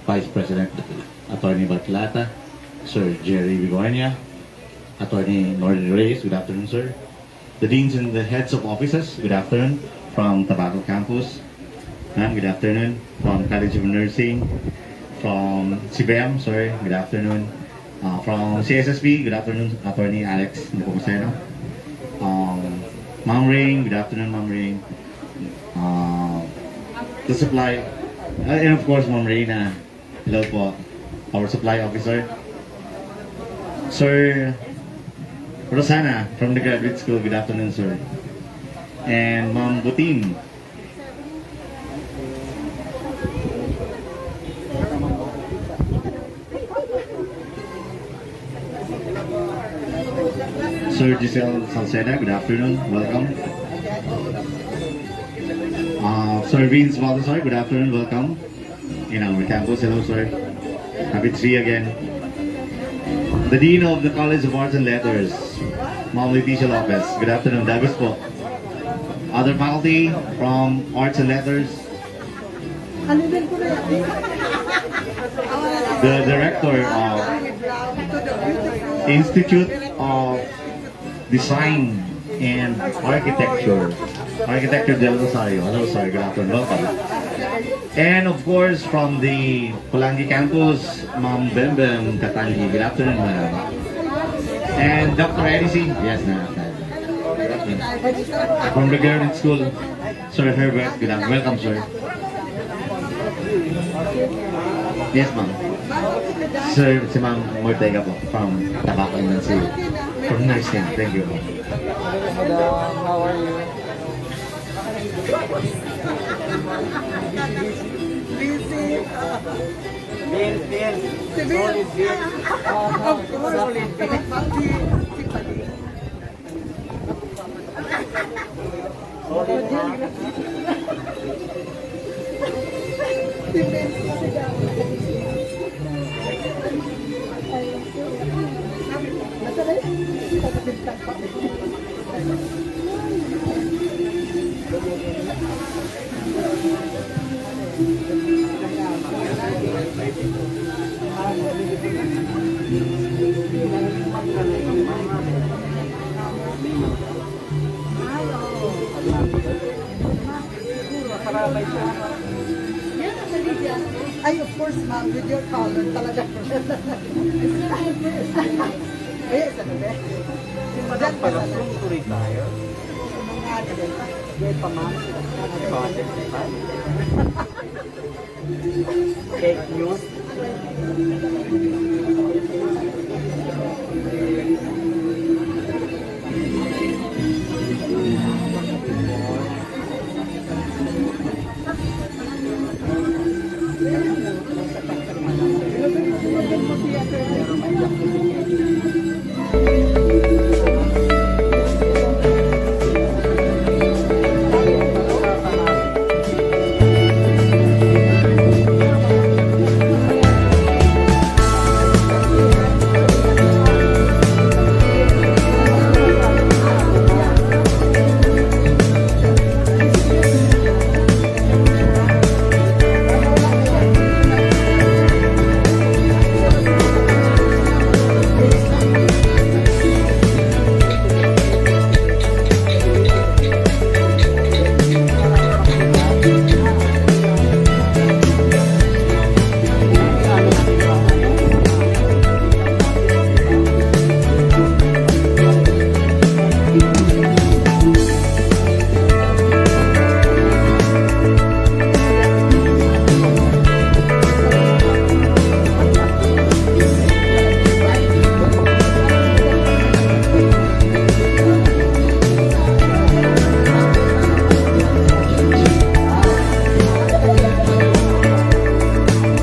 Vice President Attorney Bartlata, Sir Jerry Vigornia, Attorney Nordy Reyes, good afternoon, sir. The Deans and the Heads of Offices, good afternoon, from Tabaco Campus. Ma'am, good afternoon, from College of Nursing, from CBM, sorry, good afternoon. From CSSB, good afternoon, Attorney Alex Nepomuceno. Ma'am Ring, good afternoon, Ma'am Ring. The supply, and of course, Ma'am Reina, hello po, our supply officer. Sir Rosana from the Graduate School, good afternoon, sir. And Ma'am Butin. Sir Giselle Salceda, good afternoon, welcome. Sir Vince Balthazar, good afternoon, welcome. In our campus, hello sir. Happy to see you again. The Dean of the College of Arts and Letters, Ma'am Leticia Lopez, good afternoon, Dagus po. Other faculty from Arts and Letters. The Director of Institute of Design and Architecture, Architecture del Rosario. Hello sir, good afternoon, welcome. And of course, from the Pulangi campus, Ma'am Bembem Katangi, good afternoon, ma'am. And Dr. Edison, yes, ma'am. Good afternoon. From the Graduate School, Sir Herbert, good afternoon, welcome sir. Yes, ma'am. Sir, si Ma'am Mortega po, from Tabaco Inlancy, from nursing, thank you. Madam, how are you? Busy. Bill. Solid Bill. Of course. Solid Bill. Solid ha? Ay, of course, ma'am, with your color, talaga. Ay, isa na ba? Madam pala, from to retire. Gaya pa ma'am. Content pa. Fake news.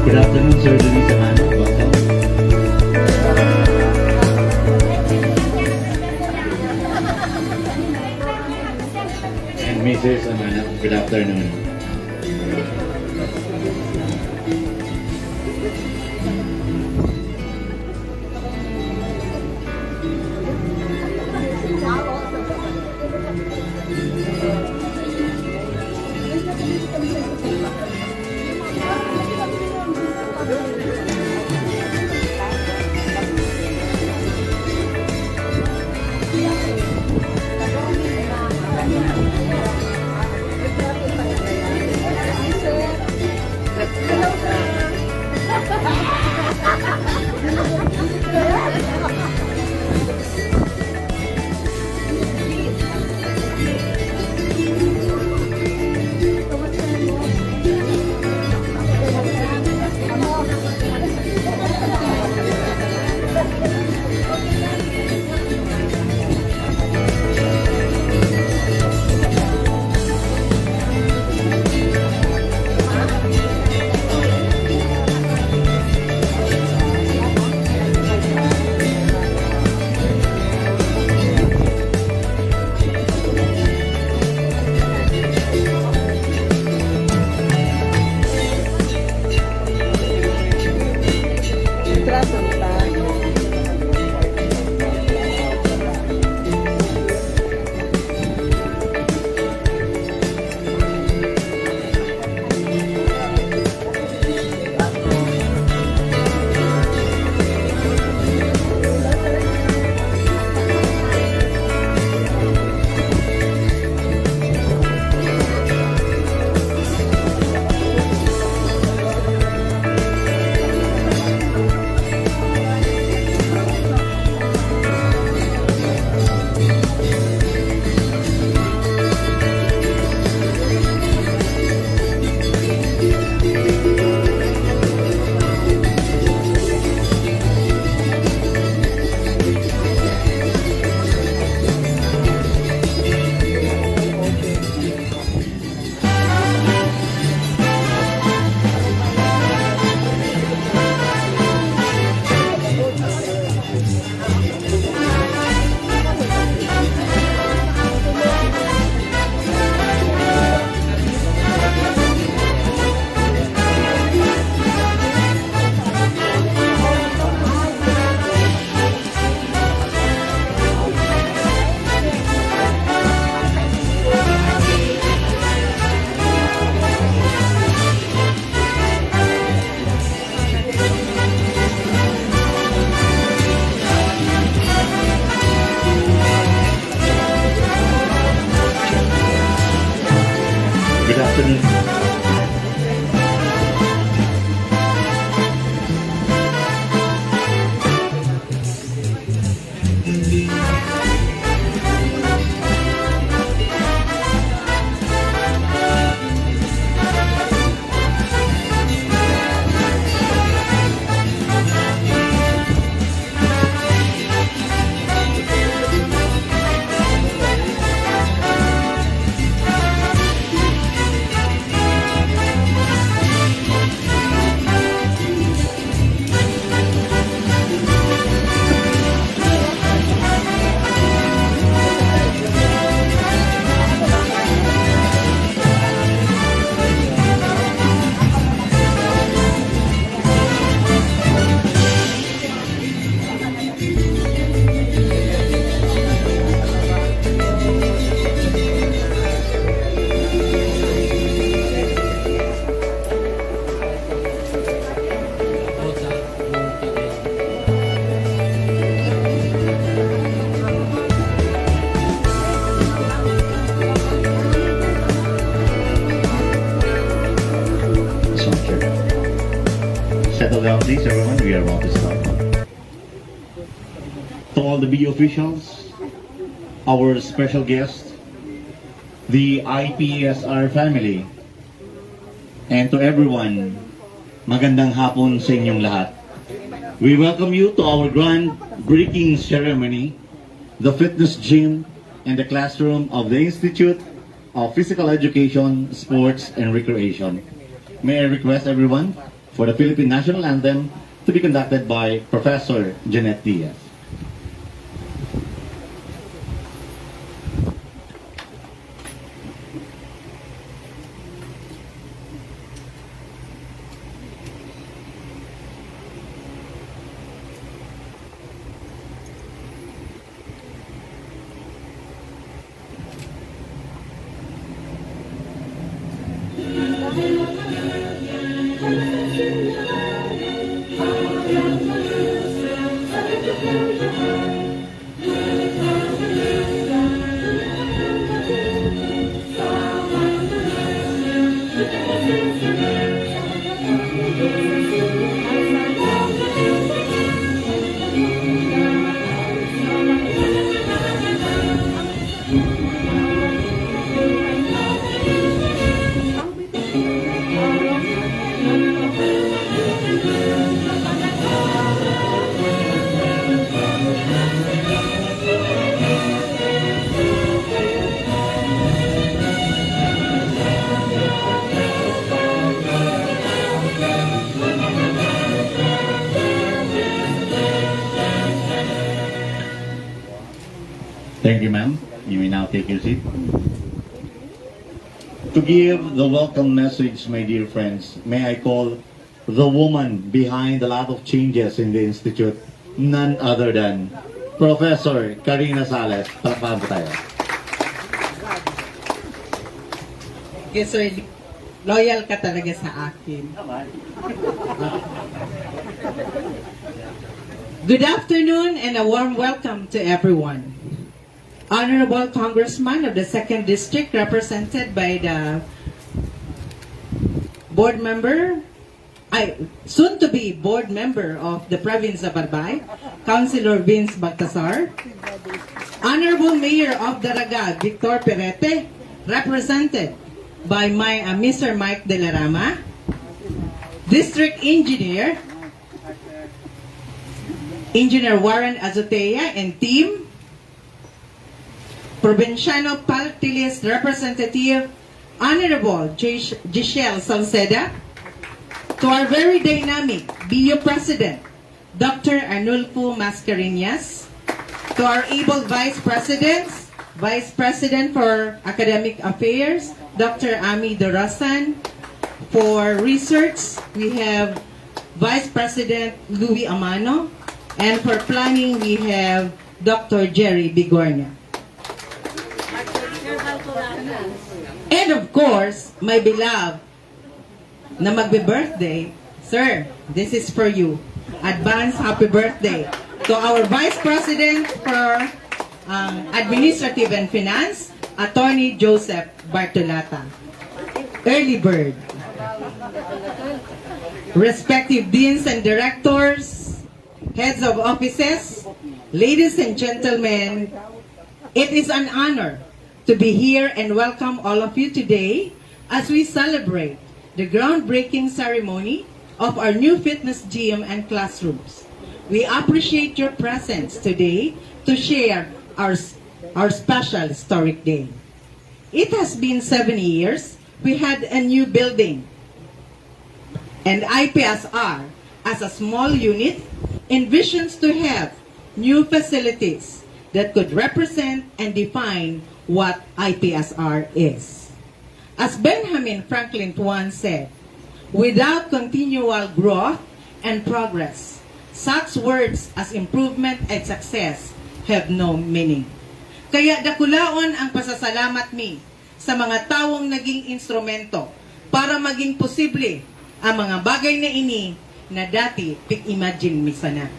Good afternoon, Sir Denise Amano. Welcome. And Mrs. Amano, good afternoon. Settle down, please, everyone. We are about to start. To all the BU officials, our special guest, the IPSR family, and to everyone, magandang hapon sa inyong lahat. We welcome you to our groundbreaking ceremony, the fitness gym and the classroom of the Institute of Physical Education, Sports, and Recreation. May I request everyone for the Philippine National Anthem to be conducted by Professor Jeanette Diaz. Thank you, ma'am. You may now take your seat. To give the welcome message, my dear friends, may I call the woman behind a lot of changes in the Institute, none other than Professor Karina Sales. Palakpakan po tayo. Yes, sir. Loyal ka talaga sa akin. Good afternoon and a warm welcome to everyone. Honorable Congressman of the 2nd District, represented by the board member, soon to be board member of the province of Albay, Councilor Vince Baltasar. Honorable Mayor of Daraga, Victor Perete, represented by Mr. Mike De La Rama. District Engineer, Engineer Warren Azotea and team. Provinciano Party List Representative, Honorable Giselle Salceda. To our very dynamic BU President, Dr. Arnulfo Mascareñas. To our able Vice Presidents, Vice President for Academic Affairs, Dr. Ami Dorosan. For Research, we have Vice President Louis Amano. And for Planning, we have Dr. Jerry Bigornia. And of course, my beloved na magbe-birthday, sir, this is for you. Advance happy birthday to our Vice President for Administrative and Finance, Attorney Joseph Bartolata. Early bird. Respective deans and directors, heads of offices, ladies and gentlemen, it is an honor to be here and welcome all of you today as we celebrate the groundbreaking ceremony of our new fitness gym and classrooms. We appreciate your presence today to share our special historic day. It has been 7 years we had a new building, and IPSR as a small unit envisions to have new facilities that could represent and define what IPSR is. As Benjamin Franklin once said, without continual growth and progress, such words as improvement and success have no meaning. Kaya dakulaon ang pasasalamat mi sa mga tawong naging instrumento para maging posible ang mga bagay na ini na dati pig-imagine mi sana.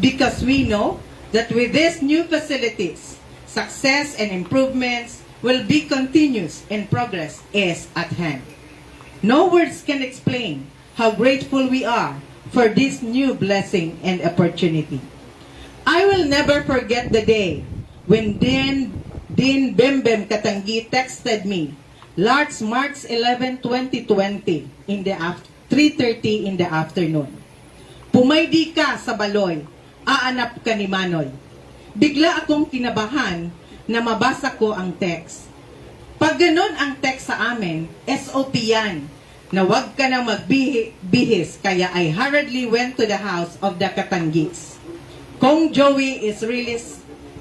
Because we know that with these new facilities, success and improvements will be continuous and progress is at hand. No words can explain how grateful we are for this new blessing and opportunity. I will never forget the day when Dean Bembem Katangi texted me, March 11, 2020, in the 3:30 in the afternoon. Pumaydi ka sa Baloy, aanap ka ni Manoy. Bigla akong kinabahan na mabasa ko ang text. Pag ganun ang text sa amin, SOP yan, na wag ka nang magbihis, kaya I hurriedly went to the house of the Katanggis. Kong Joey is really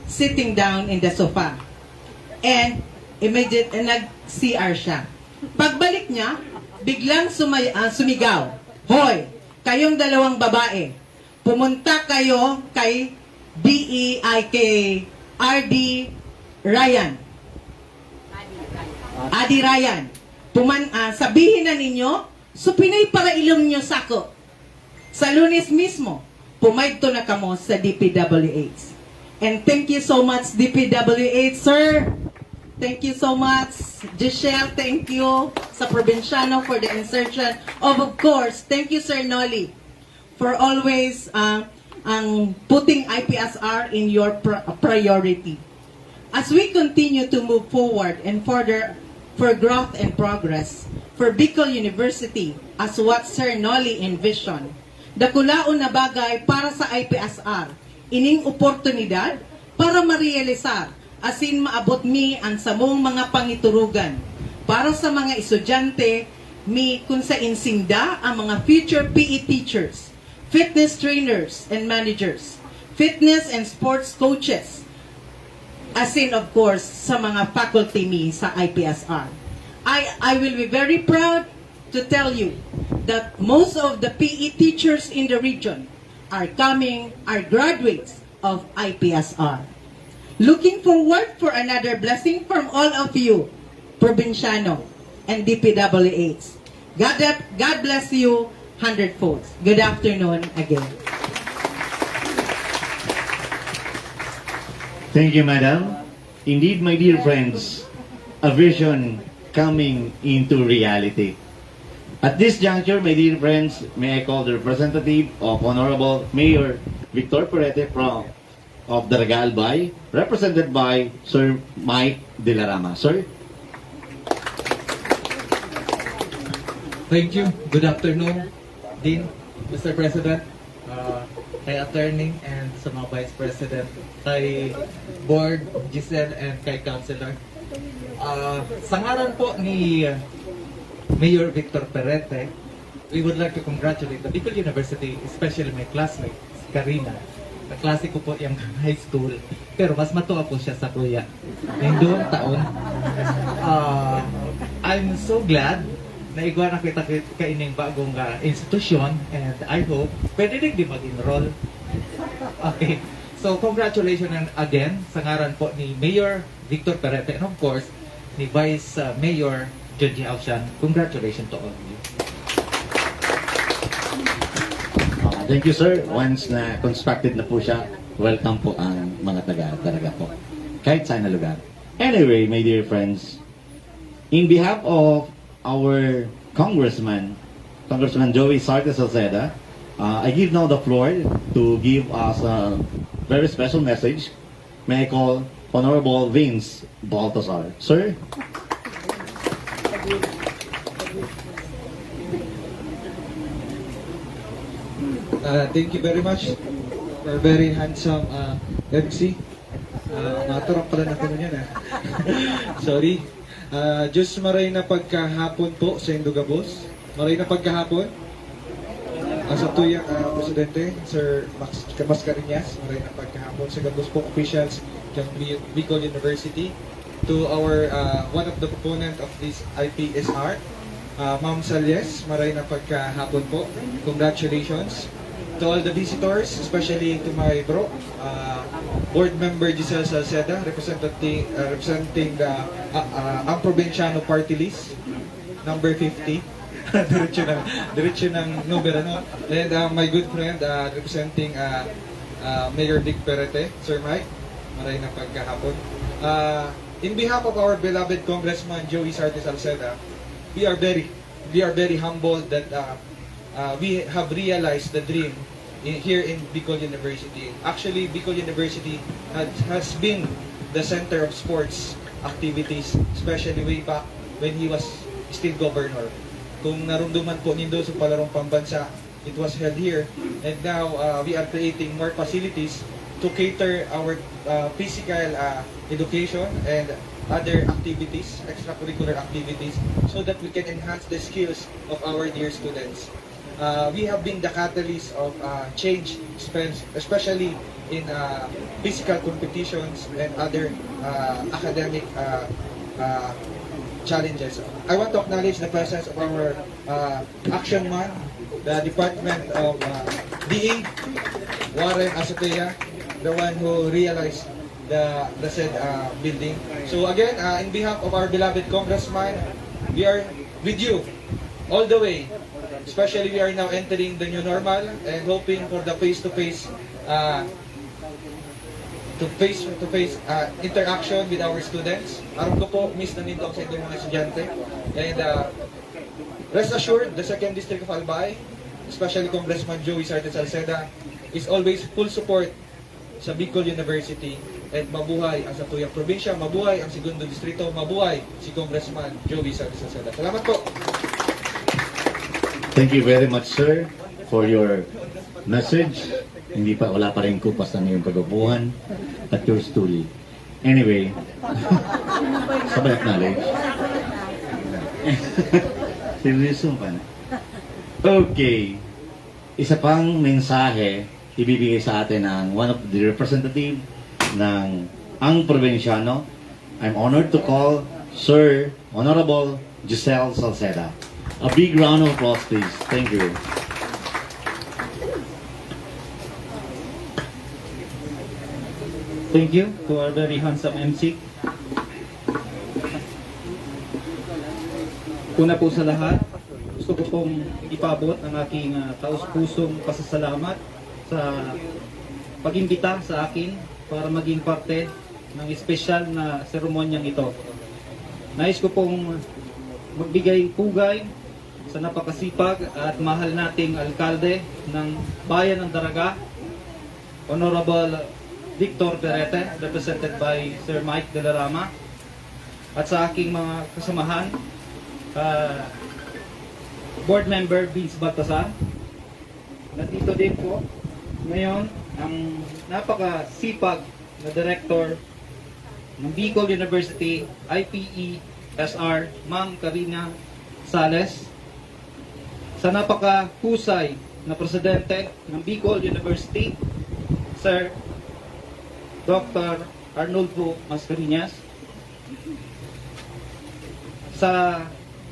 sitting down in the sofa. And nag-CR siya. Pagbalik niya, biglang sumigaw, Hoy, kayong dalawang babae, pumunta kayo kay RD Ryan. Adi Ryan. Sabihin na ninyo, supinay para ilong nyo sako. Sa Lunes mismo, pumayto na kamo sa DPWH. And thank you so much, DPWH, sir. Thank you so much, Giselle. Thank you sa Provinciano for the insertion. Of course, thank you, Sir Noli, for always putting IPSR in your priority. As we continue to move forward and further for growth and progress for Bicol University as what Sir Noli envisioned, dakulaon na bagay para sa IPSR, ining oportunidad para marealisar asin maabot mi ang samong mga pangiturugan para sa mga estudyante mi kung sa insinda ang mga future PE teachers, fitness trainers and managers, fitness and sports coaches, asin of course sa mga faculty mi sa IPSR. I will be very proud to tell you that most of the PE teachers in the region are graduates of IPSR. Looking forward for another blessing from all of you, Provinciano and DPWH. God bless you 100-fold. Good afternoon again. Thank you, Madam. Indeed, my dear friends, a vision coming into reality. At this juncture, my dear friends, may I call the representative of Honorable Mayor Victor Perete of Daraga Albay, represented by Sir Mike De La Rama. Sir? Thank you. Good afternoon, Dean, Mr. President, kay Attorney and sa mga Vice President, kay Board, Giselle, and kay Councilor. Sa ngalan po ni Mayor Victor Perete, we would like to congratulate the Bicol University, especially my classmate, Karina. Kaklase ko po yung high school, pero mas matuwa po siya sa kuya. Yung doon taon. I'm so glad na igwa na kita kaining bagong institusyon, and I hope pwede rin di mag-enroll. Okay. So, congratulations again sa ngaran po ni Mayor Victor Perete and of course, ni Vice Mayor Junji Ausian. Congratulations to all of you. Thank you, sir. Once na constructed na po siya, welcome po ang mga taga-Daraga po. Kahit saan na lugar. Anyway, my dear friends, in behalf of our Congressman Joey Sartes Salceda, I give now the floor to give us a very special message. May I call Honorable Vince Baltazar. Sir? Thank you very much for very handsome MC. Naturang pala na ko niyan Sorry. Diyos maray na pagkahapon po sa Indogabos. Maray na pagkahapon. Sa tuyang Presidente, Sir Max Mascarinas, maray na pagkahapon sa Gabos po officials ng Bicol University. To our one of the proponent of this IPSR, Ma'am Salyes, maray na pagkahapon po. Congratulations. To all the visitors, especially to my bro, board member Giselle Salceda, representing the Provinciano Party List, number 50. diretso ng numero, no? And my good friend, representing Mayor Vic Perete, Sir Mike, maray na pagkahapon. In behalf of our beloved Congressman Joey Sartes Salceda, we are very humbled that we have realized the dream here in Bicol University. Actually, Bicol University has been the center of sports activities, especially way back when he was still governor. Kung narumduman po nindo sa palarong pambansa, it was held here. And now, we are creating more facilities to cater our physical education and other activities, extracurricular activities, so that we can enhance the skills of our dear students. We have been the catalyst of change, especially in physical competitions and other academic challenges. I want to acknowledge the presence of our action man, the Department of DE, Warren Azotea, the one who realized the said building. So again, in behalf of our beloved congressman, we are with you all the way. Especially we are now entering the new normal and hoping for the face-to-face interaction with our students. Aram ko po, miss na nito sa inyong mga estudyante. And rest assured, the 2nd District of Albay, especially Congressman Joey Sartes Salceda, is always full support sa Bicol University. And mabuhay ang Satuyang Probinsya, mabuhay ang 2nd Distrito, mabuhay si Congressman Joey Sartes Salceda. Salamat po! Thank you very much, sir, for your message. Wala pa rin kupas na iyong kagabuhan at your story. Anyway, sabay acknowledge. Seryoso pa na. Okay. Isa pang mensahe ibibigay sa atin ng one of the representative ng ang probinsyano. I'm honored to call Sir Honorable Giselle Salceda. A big round of applause, please. Thank you. Thank you to our very handsome MC. Una po sa lahat, gusto ko pong ipabot ang aking taus-pusong pasasalamat sa pag-imbita sa akin para maging parte ng espesyal na seremonyang ito. Nais ko pong magbigay pugay sa napakasipag at mahal nating alkalde ng Bayan ng Daraga, Honorable Victor Perete, represented by Sir Mike De La Rama, at sa aking mga kasamahan, Board Member Vince Baltasar. Nandito din po ngayon ang napakasipag na Director ng Bicol University IPE-SR, Ma'am Karina Sales. Sa napakahusay na Presidente ng Bicol University, Sir Dr. Arnulfo Mascareñas. Sa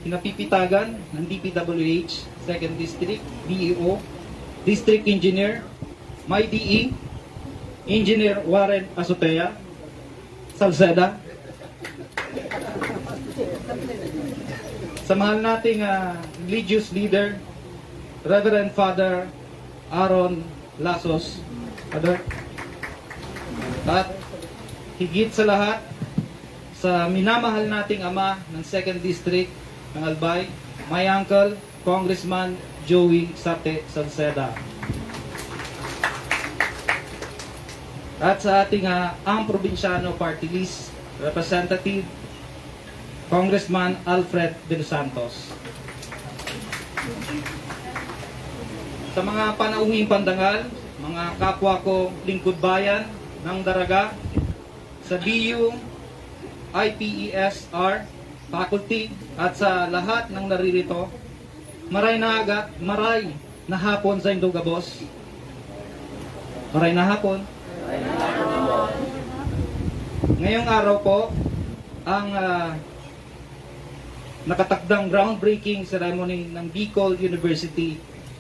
pinapipitagan ng DPWH 2nd District, DEO, District Engineer, my DE, Engineer Warren Azotea Salceda. Sa mahal nating religious leader, Reverend Father Aaron Lasos, Father. At higit sa lahat, sa minamahal nating ama ng 2nd District ng Albay, my uncle, Congressman Joey Sartes Salceda. At sa ating ang probinsyano party list representative, Congressman Alfred De Los Santos. Sa mga panauhing pandangal, mga kapwa ko lingkod bayan ng Daraga, sa BU, IPESR, faculty, at sa lahat ng naririto, maray na hapon sa Indogabos. Maray na hapon. Ngayong araw po, ang nakatakdang groundbreaking ceremony ng Bicol University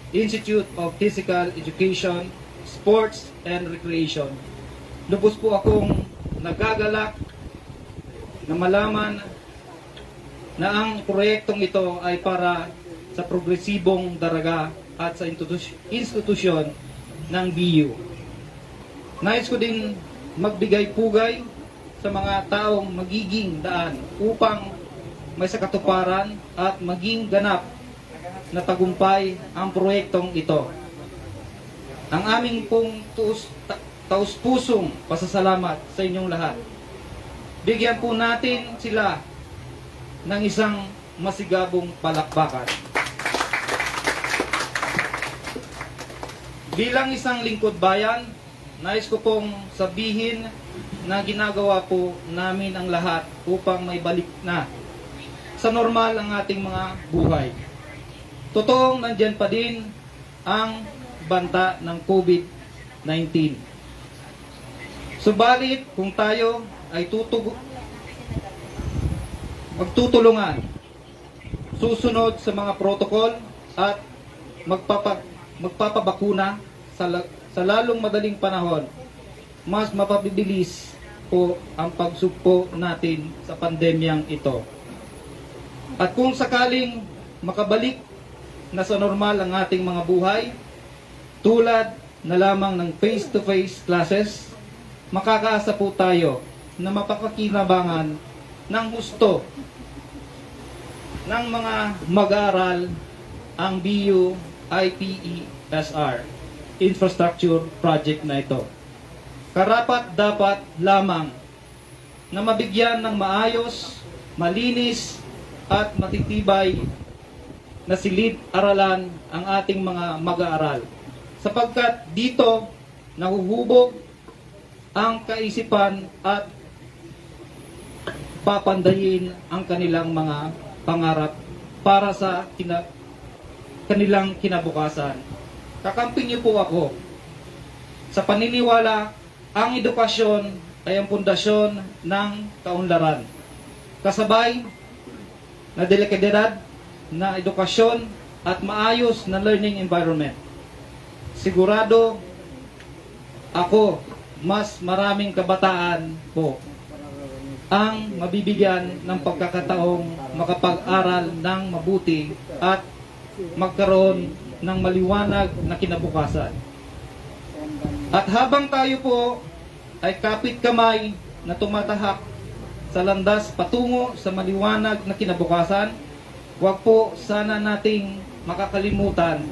Institute of Physical Education, Sports and Recreation. Lubos po akong nagagalak na malaman na ang proyektong ito ay para sa progresibong Daraga at sa institusyon ng BU. Nais ko din magbigay pugay sa mga taong magiging daan upang may sakatuparan at maging ganap na tagumpay ang proyektong ito. Ang aming pong taus-pusong pasasalamat sa inyong lahat. Bigyan po natin sila ng isang masigabong palakpakan. Bilang isang lingkod bayan, nais ko pong sabihin na ginagawa po namin ang lahat upang may balik na sa normal ang ating mga buhay. Totoong nandyan pa din ang banta ng COVID-19. Subalit kung tayo ay magtutulungan, susunod sa mga protocol at magpapabakuna sa lalong madaling panahon, mas mapabibilis po ang pagsugpo natin sa pandemyang ito. At kung sakaling makabalik na sa normal ang ating mga buhay, tulad na lamang ng face-to-face classes, makakaasa po tayo na mapapakinabangan ng husto ng mga mag-aaral ang BU IPESR infrastructure project na ito. Karapat dapat lamang na mabigyan ng maayos, malinis at matitibay na silid-aralan ang ating mga mag-aaral. Sapagkat dito nahuhubog ang kaisipan at papandayin ang kanilang mga pangarap para sa kanilang kinabukasan. Kakampi niyo po ako sa paniniwala ang edukasyon ay ang pundasyon ng kaunlaran. Kasabay na delikadidad na edukasyon at maayos na learning environment. Sigurado ako mas maraming kabataan po ang mabibigyan ng pagkakataong makapag-aral ng mabuti at magkaroon ng maliwanag na kinabukasan. At habang tayo po ay kapit kamay na tumatahak sa landas patungo sa maliwanag na kinabukasan, huwag po sana nating makakalimutan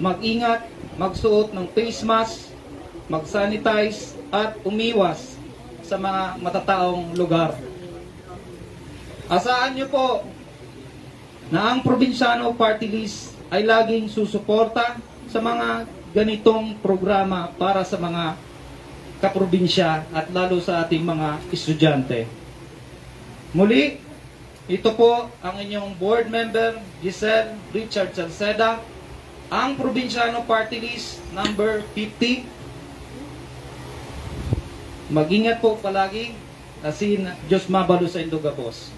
mag-ingat, magsuot ng face mask, mag-sanitize at umiwas sa mga matataong lugar. Asahan niyo po na ang Probinsyano Party List ay laging susuporta sa mga ganitong programa para sa mga kaprobinsya at lalo sa ating mga estudyante. Muli, ito po ang inyong board member, Giselle Richard Salceda, ang Probinsyano Party List number 50. Mag-ingat po palagi, asin Diyos mabalo sa Indog Boss.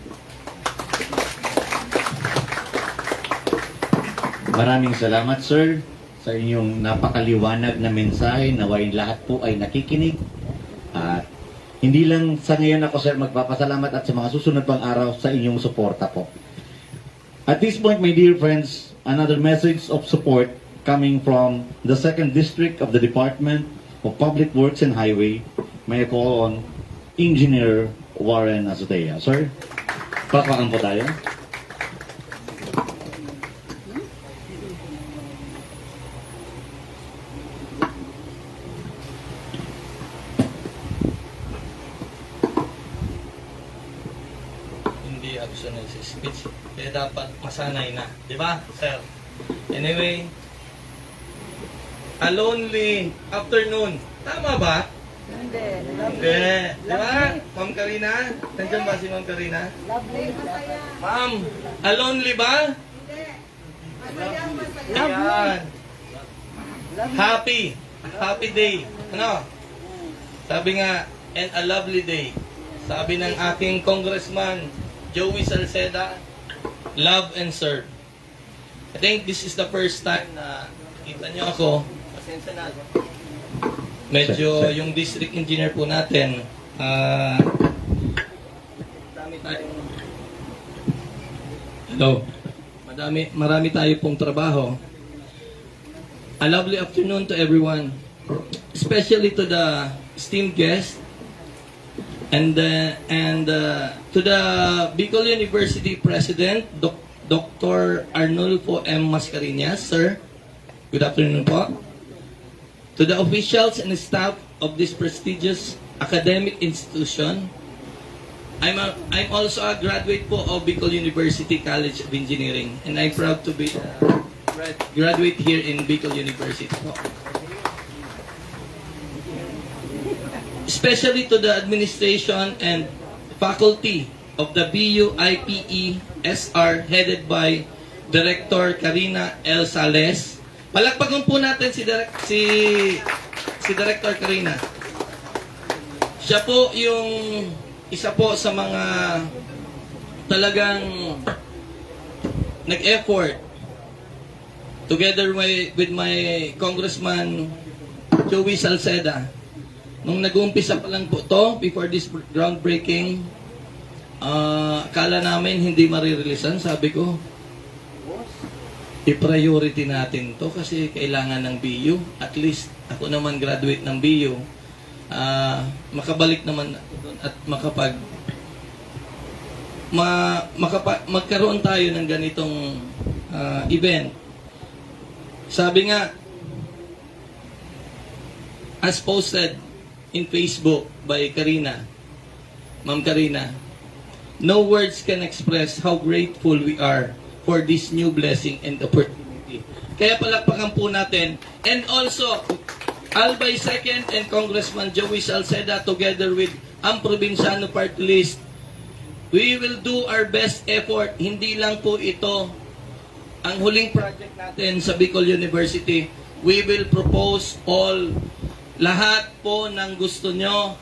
Maraming salamat, sir, sa inyong napakaliwanag na mensahe. Naway lahat po ay nakikinig. At hindi lang sa ngayon ako, sir, magpapasalamat at sa mga susunod pang araw sa inyong suporta po. At this point, my dear friends, another message of support coming from the 2nd District of the Department of Public Works and Highway. May I call on Engineer Warren Azotea. Sir, palakpakan po tayo. Hindi optional sa speech. Kaya dapat masanay na. Di ba, sir? Anyway, a lonely afternoon. Tama ba? Hindi. Hindi. Di ba? Ma'am Karina? Nandiyan ba si Ma'am Karina? Lovely. Ma'am, a lonely ba? Ayan. Happy. Happy day. Ano? Sabi nga, and a lovely day. Sabi ng aking congressman, Joey Salceda, love and serve. I think this is the first time na kita nyo ako. Pasensya na. Medyo yung district engineer po natin, marami tayo pong trabaho. A lovely afternoon to everyone, especially to the esteemed guest and to the Bicol University President, Dr. Arnulfo M. Mascareñas. Sir, good afternoon po. To the officials and staff of this prestigious academic institution, I'm also a graduate po of Bicol University College of Engineering, and I'm proud to be a graduate here in Bicol University po. Especially to the administration and faculty of the BU-IPE SR headed by Director Karina L. Sales. Palakpakan po natin si Director Karina. Siya po yung isa po sa mga talagang nag-effort together with my Congressman Joey Salceda. Nung nag-uumpisa pa lang po to, before this groundbreaking, akala namin hindi marireleasan. Sabi ko, i-priority natin to kasi kailangan ng BU. At least, ako naman graduate ng BU. Makabalik naman at magkaroon tayo ng ganitong event. Sabi nga, as posted in Facebook by Karina, Ma'am Karina, no words can express how grateful we are for this new blessing and opportunity. Kaya palakpakan po natin. And also, Albay Second and Congressman Joey Salceda together with ang Provinciano Party List, we will do our best effort. Hindi lang po ito ang huling project natin sa Bicol University. We will propose lahat po ng gusto nyo.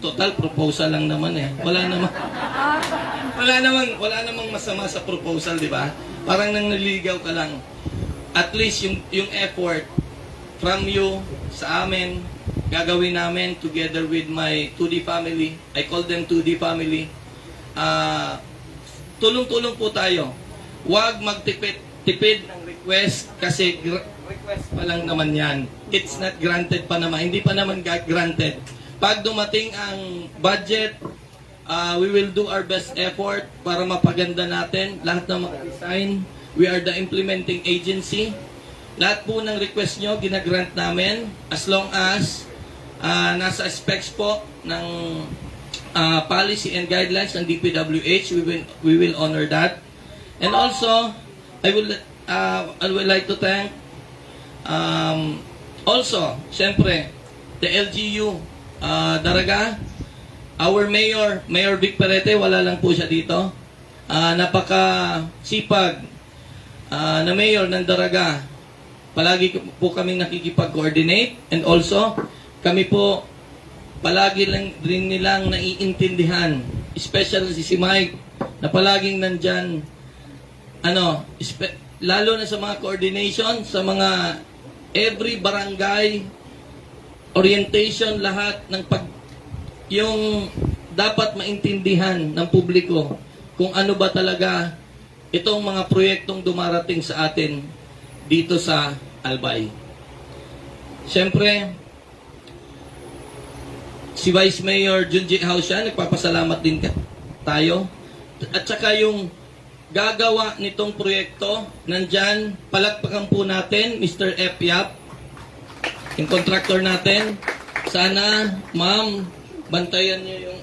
Total, proposal lang naman eh. Wala namang masama sa proposal, di ba? Parang nang naliligaw ka lang. At least yung effort from you sa amin, gagawin namin together with my 2D family. I call them 2D family. Tulong-tulong po tayo. Huwag magtipid ng request kasi request pa lang naman yan. It's not granted pa naman. Hindi pa naman granted. Pag dumating ang budget, we will do our best effort para mapaganda natin lahat ng mga design. We are the implementing agency. Lahat po ng request nyo, ginagrant namin as long as nasa specs po ng policy and guidelines ng DPWH. We will honor that. And also, I would like to thank also, syempre, the LGU Daraga, our Mayor Vic Perete, wala lang po siya dito. Napaka-sipag na mayor ng Daraga. Palagi po kami nakikipag-coordinate and also kami po palagi lang rin nilang naiintindihan, especially si Mike na palaging nandyan lalo na sa mga coordination, sa mga every barangay orientation, lahat ng yung dapat maintindihan ng publiko kung ano ba talaga itong mga proyektong dumarating sa atin dito sa Albay. Siyempre, si Vice Mayor Junji Hausya, nagpapasalamat din tayo. At saka yung gagawa nitong proyekto, nandyan, palakpakan po natin, Mr. F. Yap, yung contractor natin. Sana, ma'am, bantayan niyo yung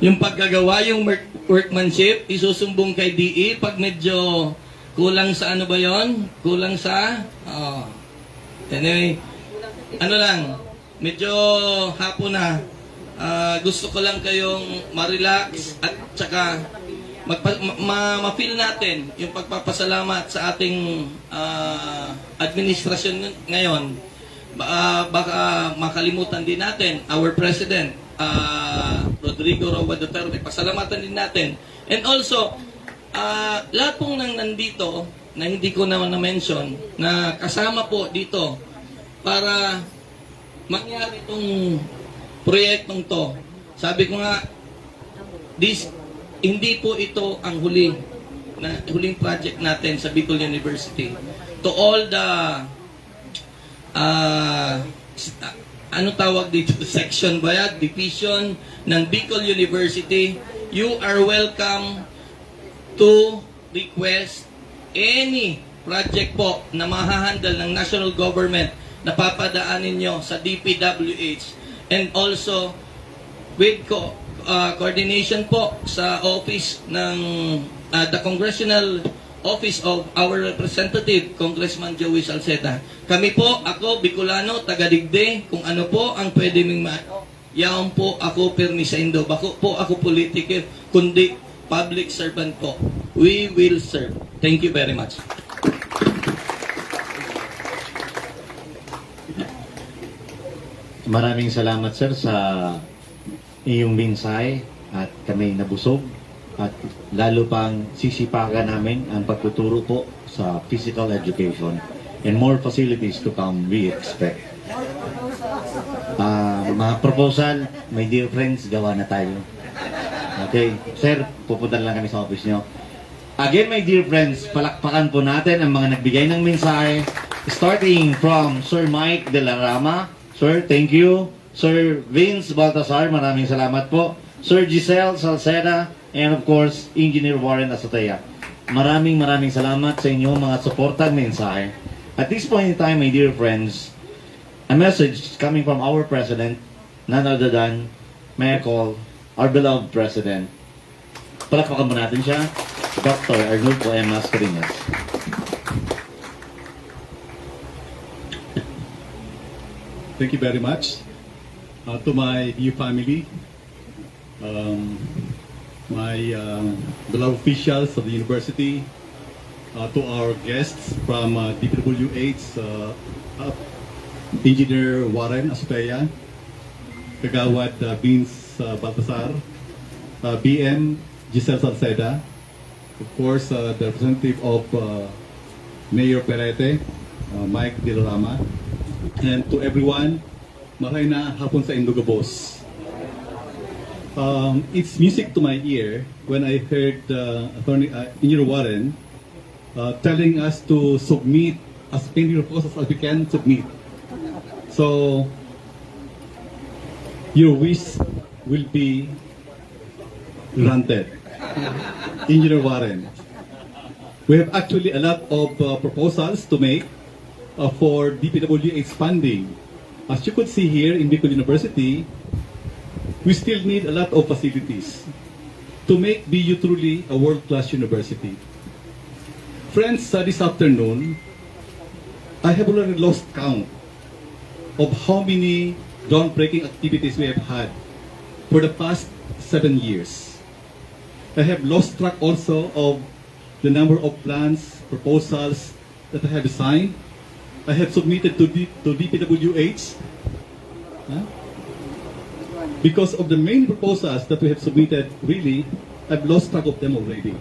yung paggagawa, yung workmanship, isusumbong kay DE pag medyo kulang sa ba yon? Kulang sa anyway, medyo hapon na. Gusto ko lang kayong ma-relax at saka ma-feel natin yung pagpapasalamat sa ating administrasyon ngayon. Baka makalimutan din natin our President Rodrigo Roa Duterte. Pasalamatan din natin. And also, lahat pong nandito na hindi ko naman na-mention na kasama po dito para mangyari itong proyektong to. Sabi ko nga, hindi po ito ang huling project natin sa Bicol University. To all the tawag dito? Section ba yan? Division ng Bicol University, you are welcome to request, any project po na mahahandle ng national government na papadaanin nyo sa DPWH, and also with coordination po sa office ng the Congressional Office of our Representative, Congressman Joey Salceda. Kami po, ako, Bicolano, taga-Digde, kung ano po ang pwede ming yaon po ako permisa indo. Bako po ako politike, kundi public servant po. We will serve. Thank you very much. Maraming salamat sir sa iyong mensahe at kami nabusog at lalo pang sisipagan namin ang pagtuturo po sa physical education and more facilities to come we expect. Mga proposal, my dear friends, gawa na tayo. Okay, sir, pupunta lang kami sa office nyo. Again, my dear friends, palakpakan po natin ang mga nagbigay ng mensahe starting from Sir Mike de la Rama. Sir, thank you. Sir Vince Baltasar, maraming salamat po. Sir Giselle Salceda, and of course, Engineer Warren Azotea. Maraming salamat sa inyong mga supportang mensahe. At this point in time, my dear friends, a message coming from our President, none other than, may I call, our beloved President. Palakpakan mo natin siya, Dr. Arnulfo M. Mascarenhas. Thank you very much. To my dear family, my beloved officials of the university, to our guests from DPWH, Engineer Warren Azotea, Kagawad Vince Baltasar, BM Giselle Salceda, of course the representative of Mayor Perete, Mike De La Rama, and to everyone, maray na hapon sa Indogabos. It's music to my ear when I heard Engineer Warren telling us to submit as many proposals as we can submit. So, your wish will be granted. Engineer Warren, we have actually a lot of proposals to make for DPWH funding. As you could see here in Bicol University, we still need a lot of facilities to make BU truly a world-class university. Friends, this afternoon, I have already lost count of how many groundbreaking activities we have had for the past 7 years. I have lost track also of the number of plans, proposals that I have signed. I have submitted to DPWH because of the main proposals that we have submitted. Really, I've lost track of them already.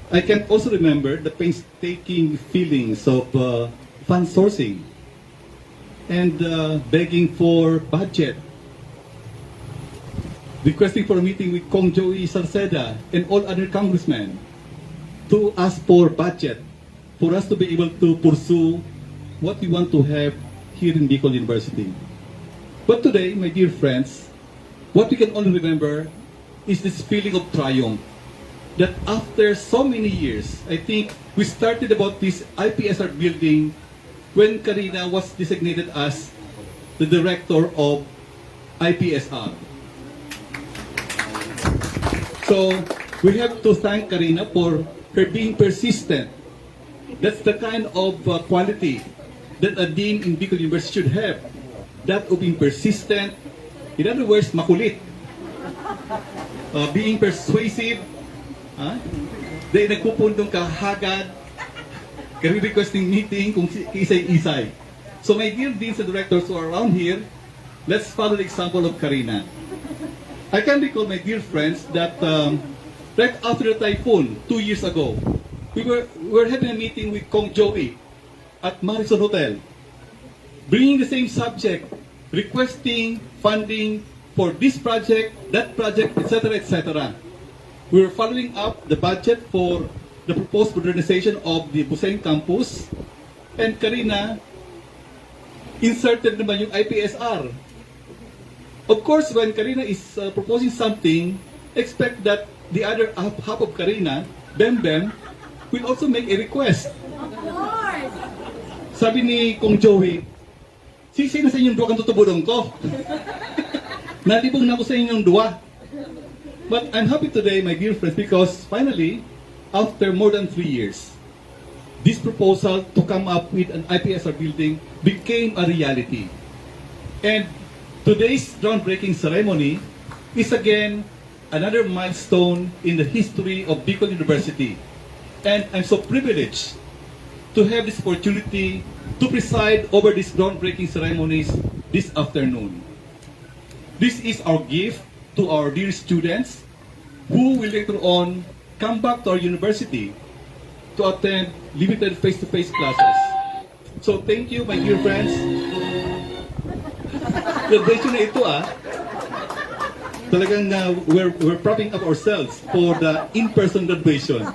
I can also remember the painstaking feelings of fund sourcing and begging for budget, requesting for a meeting with Kong Joey Salceda and all other congressmen to ask for budget for us to be able to pursue what we want to have here in Bicol University. But today, my dear friends, what we can only remember is this feeling of triumph that after so many years, I think we started about this IPSR building when Karina was designated as the director of IPSR. So we have to thank Karina for her being persistent. That's the kind of quality that a dean in Bicol University should have. That of being persistent, in other words, makulit. Being persuasive, dahil nagpupundong kahagad, requesting meeting kung isay-isay. So my dear deans and directors who are around here, let's follow the example of Karina. I can recall, my dear friends, that right after the typhoon 2 years ago, we were having a meeting with Kong Joey at Marison Hotel, bringing the same subject, requesting funding for this project, that project, etc., etc. We were following up the budget for the proposed modernization of the Busain campus, and Karina inserted naman yung IPSR. Of course, when Karina is proposing something, expect that the other half of Karina, Bem, will also make a request. Sabi ni Kong Joey, sisi na sa inyong duwa kang tutubudong ko. Natibong na ako sa inyong duwa. But I'm happy today, my dear friends, because finally, after more than 3 years, this proposal to come up with an IPSR building became a reality. And today's groundbreaking ceremony is again another milestone in the history of Bicol University. And I'm so privileged to have this opportunity to preside over these groundbreaking ceremonies this afternoon. This is our gift to our dear students who will later on come back to our university to attend limited face-to-face classes. So thank you, my dear friends. Graduation na ito Talagang we're propping up ourselves for the in-person graduation.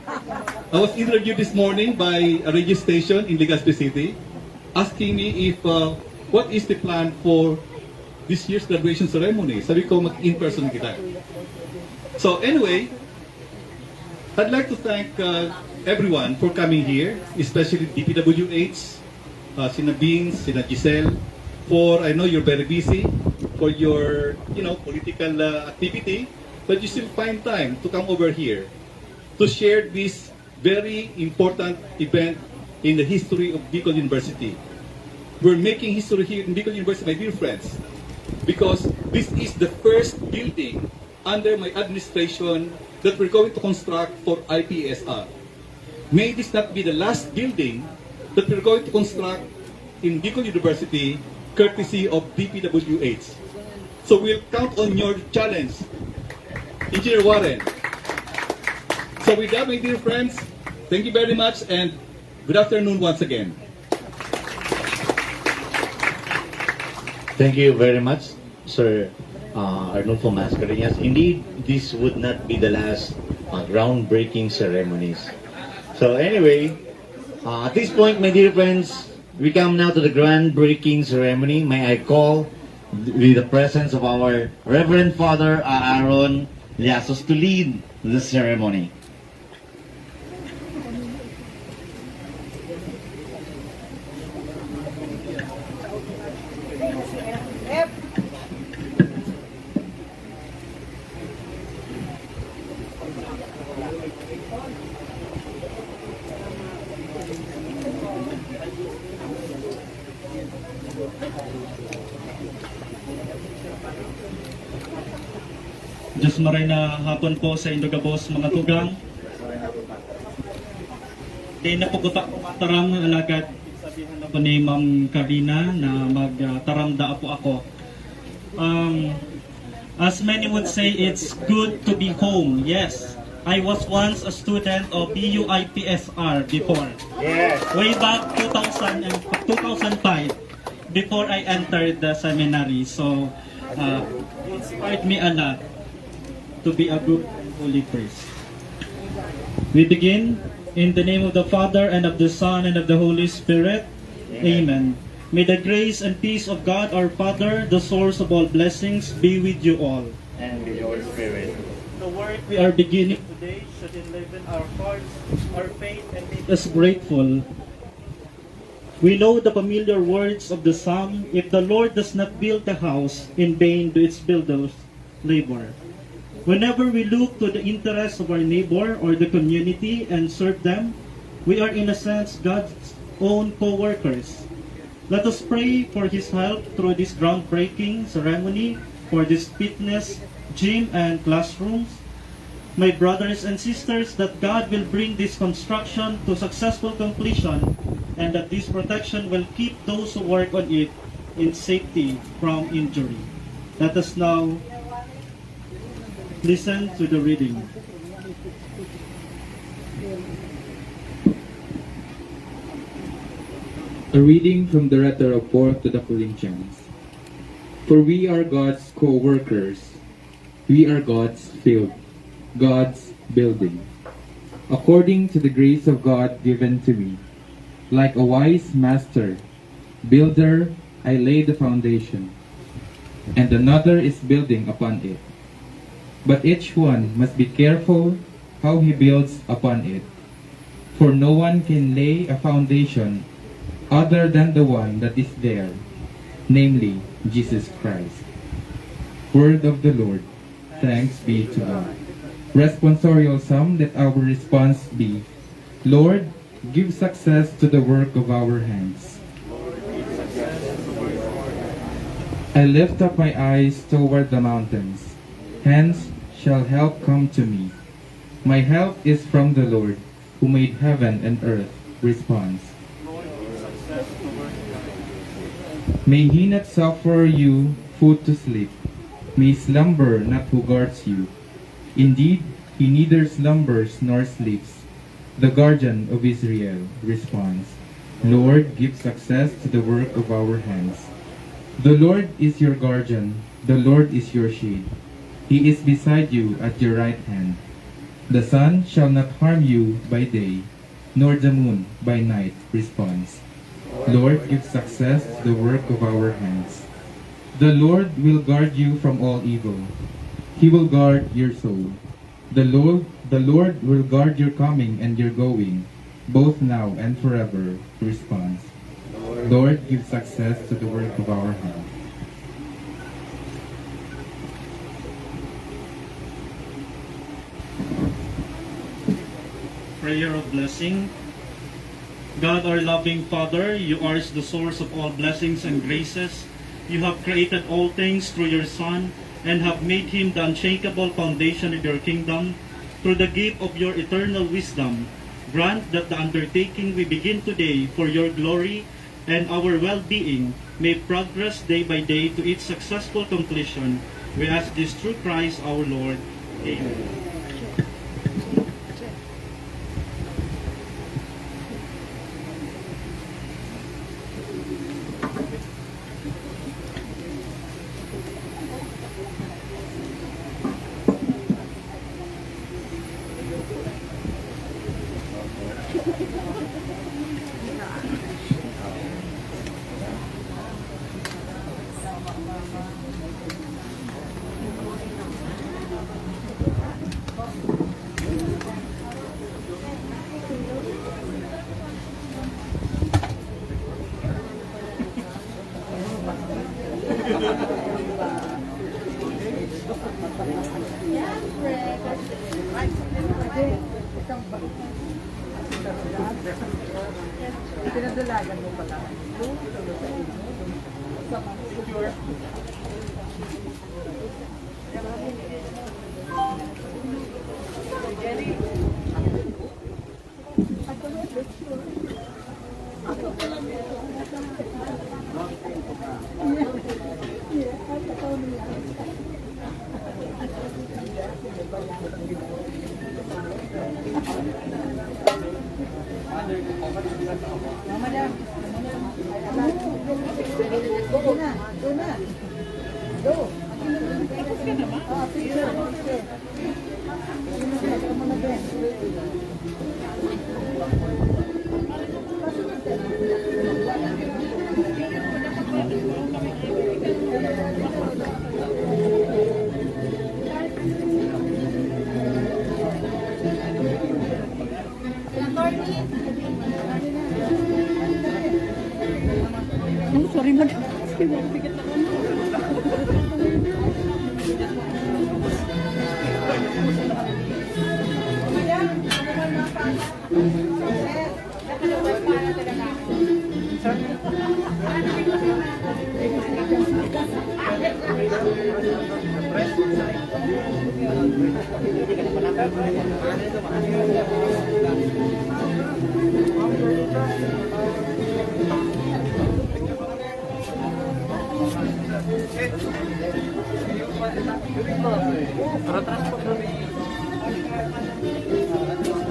I was interviewed this morning by a radio station in Legazpi City asking me if what is the plan for this year's graduation ceremony. Sabi ko, mag-in-person kita. So anyway, I'd like to thank everyone for coming here, especially DPWH, Sina Beans, Sina Giselle, for, I know you're very busy, for your, political activity, but you still find time to come over here to share this very important event in the history of Bicol University. We're making history here in Bicol University, my dear friends, because this is the first building under my administration that we're going to construct for IPSR. May this not be the last building that we're going to construct in Bicol University, courtesy of DPWH. So we'll count on your challenge, Engineer Warren. So with that, my dear friends, thank you very much and good afternoon once again. Thank you very much, Sir Arnulfo Mascareñas. Indeed, this would not be the last groundbreaking ceremonies. So anyway, at this point, my dear friends, we come now to the groundbreaking ceremony. May I call with the presence of our Reverend Father Aaron Liasos to lead the ceremony. Diyos maray na hapon po sa Indogabos mga tugang. Na po ko tarang alagad sabihan na po ni Ma'am Karina na magtaramda po ako. As many would say, it's good to be home. Yes, I was once a student of BUIPSR before. Yes. Way back 2000 and 2005 before I entered the seminary. So it inspired me a lot to be a good and holy priest. We begin in the name of the Father and of the Son and of the Holy Spirit. Amen. May the grace and peace of God our Father, the source of all blessings, be with you all. And with your spirit. The work we are beginning today should enliven our hearts, our faith, and make us grateful. We know the familiar words of the psalm, if the Lord does not build the house, in vain do its builders labor. Whenever we look to the interests of our neighbor or the community and serve them, we are in a sense God's own co-workers. Let us pray for His help through this groundbreaking ceremony for this fitness, gym, and classrooms. My brothers and sisters, that God will bring this construction to successful completion and that this protection will keep those who work on it in safety from injury. Let us now listen to the reading. A reading from the letter of Paul to the Corinthians. For we are God's co-workers. We are God's field, God's building. According to the grace of God given to me, like a wise master, builder, I laid the foundation, and another is building upon it. But each one must be careful how he builds upon it. For no one can lay a foundation other than the one that is there, namely Jesus Christ. Word of the Lord. Thanks be to God. Responsorial psalm, let our response be, Lord, give success to the work of our hands. I lift up my eyes toward the mountains. Hence shall help come to me. My help is from the Lord, who made heaven and earth. Response. May he not suffer you food to sleep. May slumber not who guards you. Indeed, he neither slumbers nor sleeps. The guardian of Israel responds, Lord, give success to the work of our hands. The Lord is your guardian, the Lord is your shade. He is beside you at your right hand. The sun shall not harm you by day, nor the moon by night. Response. Lord, give success to the work of our hands. The Lord will guard you from all evil. He will guard your soul. The Lord will guard your coming and your going, both now and forever. Response. Lord, give success to the work of our hands. Prayer of blessing. God, our loving Father, you are the source of all blessings and graces. You have created all things through your Son and have made him the unshakable foundation of your kingdom. Through the gift of your eternal wisdom, grant that the undertaking we begin today for your glory and our well-being may progress day by day to its successful completion. We ask this through Christ our Lord. Amen. Pinadalagan mo pala.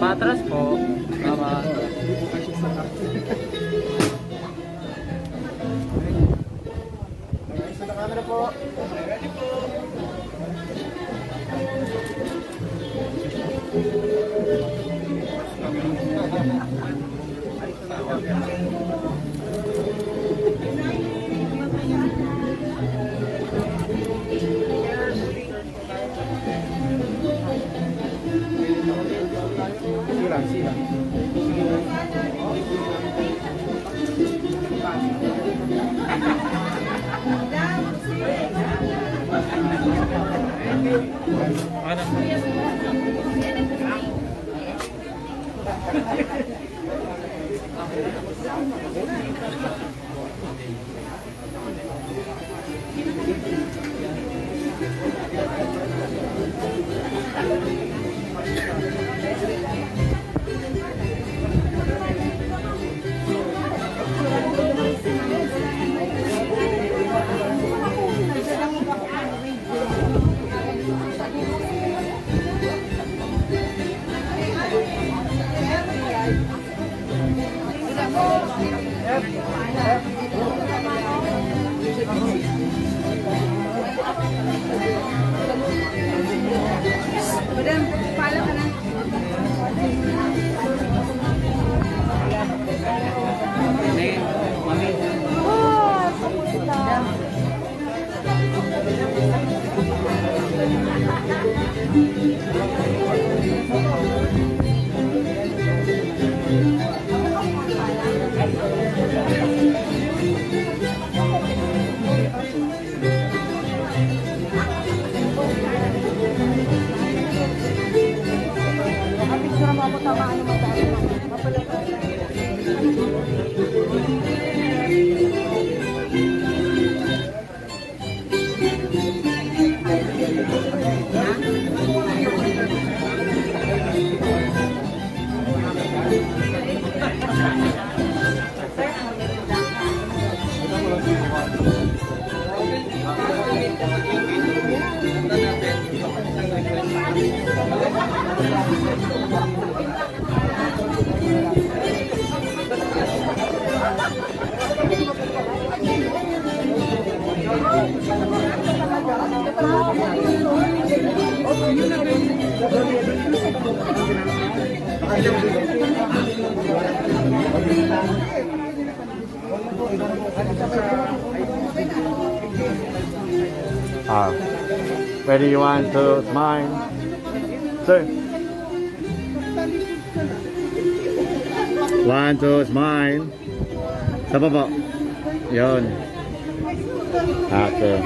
Patras po. Tama. Sa camera po. Sige lang. Whether you want to smile. Sir. 1, 2, smile. Sa baba. Yun. Okay.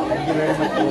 Thank you very much po.